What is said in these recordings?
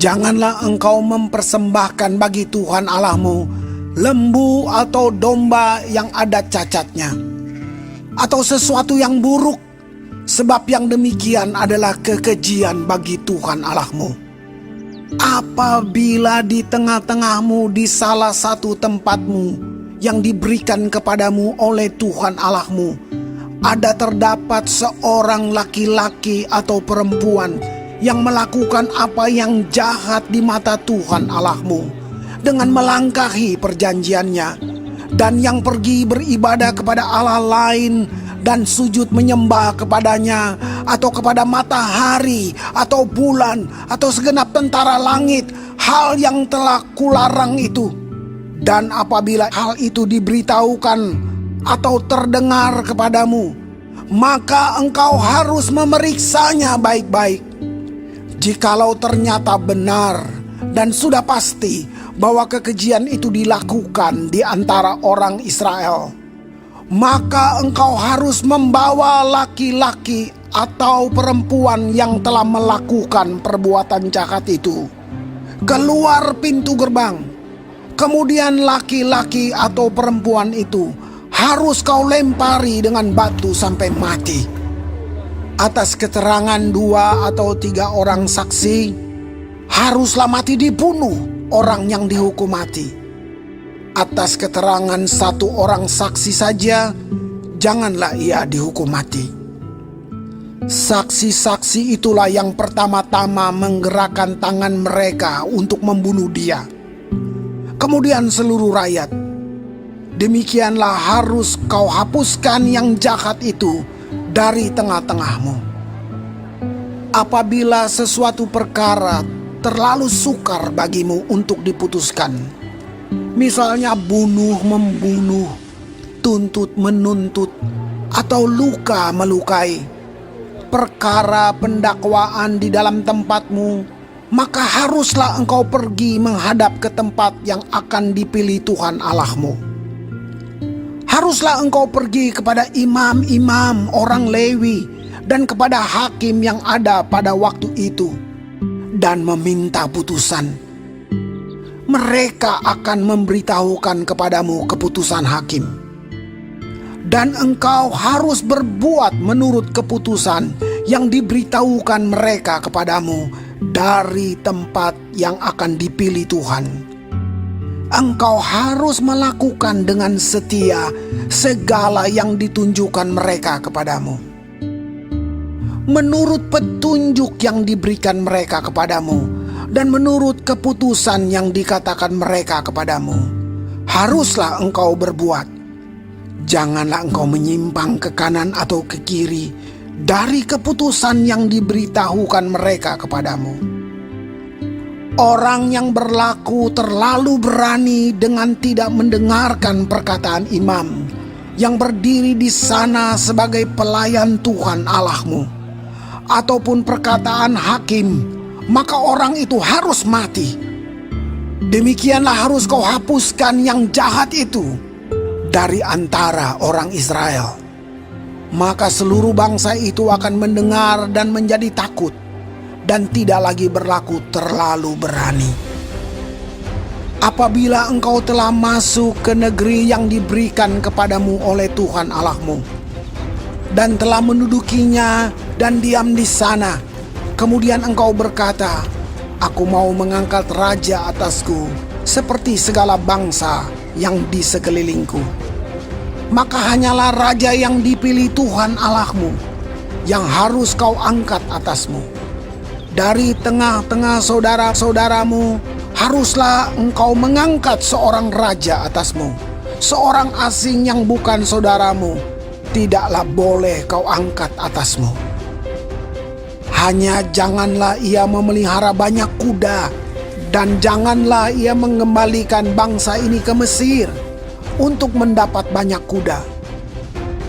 Janganlah engkau mempersembahkan bagi Tuhan Allahmu lembu atau domba yang ada cacatnya, atau sesuatu yang buruk, sebab yang demikian adalah kekejian bagi Tuhan Allahmu. Apabila di tengah-tengahmu di salah satu tempatmu yang diberikan kepadamu oleh Tuhan Allahmu ada terdapat seorang laki-laki atau perempuan yang melakukan apa yang jahat di mata Tuhan Allahmu dengan melangkahi perjanjiannya, dan yang pergi beribadah kepada Allah lain dan sujud menyembah kepadanya, atau kepada matahari atau bulan atau segenap tentara langit, hal yang telah kularang itu. Dan apabila hal itu diberitahukan atau terdengar kepadamu, maka engkau harus memeriksanya baik-baik. Jikalau ternyata benar dan sudah pasti bahwa kekejian itu dilakukan di antara orang Israel, maka engkau harus membawa laki-laki atau perempuan yang telah melakukan perbuatan jahat itu keluar pintu gerbang. Kemudian laki-laki atau perempuan itu harus kau lempari dengan batu sampai mati. Atas keterangan 2 atau 3 orang saksi, haruslah mati dibunuh orang yang dihukum mati. Atas keterangan 1 orang saksi saja, janganlah ia dihukum mati. Saksi-saksi itulah yang pertama-tama menggerakkan tangan mereka untuk membunuh dia. Kemudian seluruh rakyat. Demikianlah harus kau hapuskan yang jahat itu dari tengah-tengahmu. Apabila sesuatu perkara terlalu sukar bagimu untuk diputuskan, misalnya bunuh membunuh, tuntut menuntut, atau luka melukai, perkara pendakwaan di dalam tempatmu, maka haruslah engkau pergi menghadap ke tempat yang akan dipilih Tuhan Allahmu. Haruslah engkau pergi kepada imam-imam orang Lewi dan kepada hakim yang ada pada waktu itu dan meminta putusan. Mereka akan memberitahukan kepadamu keputusan hakim, dan engkau harus berbuat menurut keputusan yang diberitahukan mereka kepadamu dari tempat yang akan dipilih Tuhan. Engkau harus melakukan dengan setia segala yang ditunjukkan mereka kepadamu, menurut petunjuk yang diberikan mereka kepadamu, dan menurut keputusan yang dikatakan mereka kepadamu. Haruslah engkau berbuat. Janganlah engkau menyimpang ke kanan atau ke kiri dari keputusan yang diberitahukan mereka kepadamu. Orang yang berlaku terlalu berani dengan tidak mendengarkan perkataan imam yang berdiri di sana sebagai pelayan Tuhan Allahmu, ataupun perkataan hakim, maka orang itu harus mati. Demikianlah harus kau hapuskan yang jahat itu dari antara orang Israel. Maka seluruh bangsa itu akan mendengar dan menjadi takut, dan tidak lagi berlaku terlalu berani. Apabila engkau telah masuk ke negeri yang diberikan kepadamu oleh Tuhan Allahmu, dan telah mendudukinya dan diam di sana, kemudian engkau berkata, "Aku mau mengangkat raja atasku seperti segala bangsa yang di sekelilingku." Maka hanyalah raja yang dipilih Tuhan Allahmu yang harus kau angkat atasmu. Dari tengah-tengah saudara-saudaramu haruslah engkau mengangkat seorang raja atasmu. Seorang asing yang bukan saudaramu tidaklah boleh kau angkat atasmu. Hanya janganlah ia memelihara banyak kuda, dan janganlah ia mengembalikan bangsa ini ke Mesir untuk mendapat banyak kuda.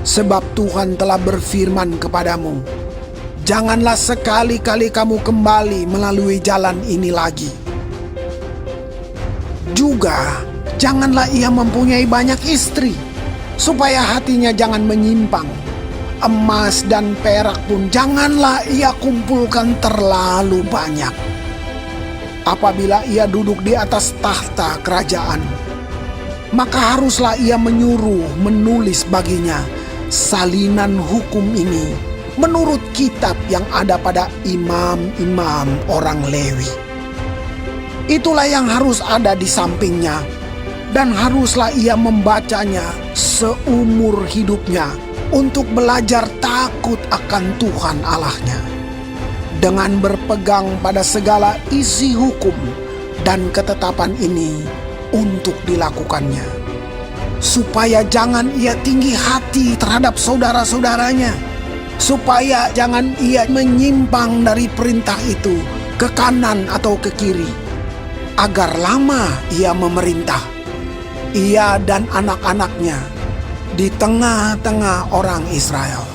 Sebab Tuhan telah berfirman kepadamu, janganlah sekali-kali kamu kembali melalui jalan ini lagi. Juga janganlah ia mempunyai banyak istri, supaya hatinya jangan menyimpang. Emas dan perak pun janganlah ia kumpulkan terlalu banyak. Apabila ia duduk di atas tahta kerajaan, maka haruslah ia menulis baginya salinan hukum ini menurut kitab yang ada pada imam-imam orang Lewi. Itulah yang harus ada di sampingnya, dan haruslah ia membacanya seumur hidupnya untuk belajar takut akan Tuhan Allahnya, dengan berpegang pada segala isi hukum dan ketetapan ini untuk dilakukannya, supaya jangan ia tinggi hati terhadap saudara-saudaranya, supaya jangan ia menyimpang dari perintah itu ke kanan atau ke kiri, agar lama ia memerintah, ia dan anak-anaknya di tengah-tengah orang Israel.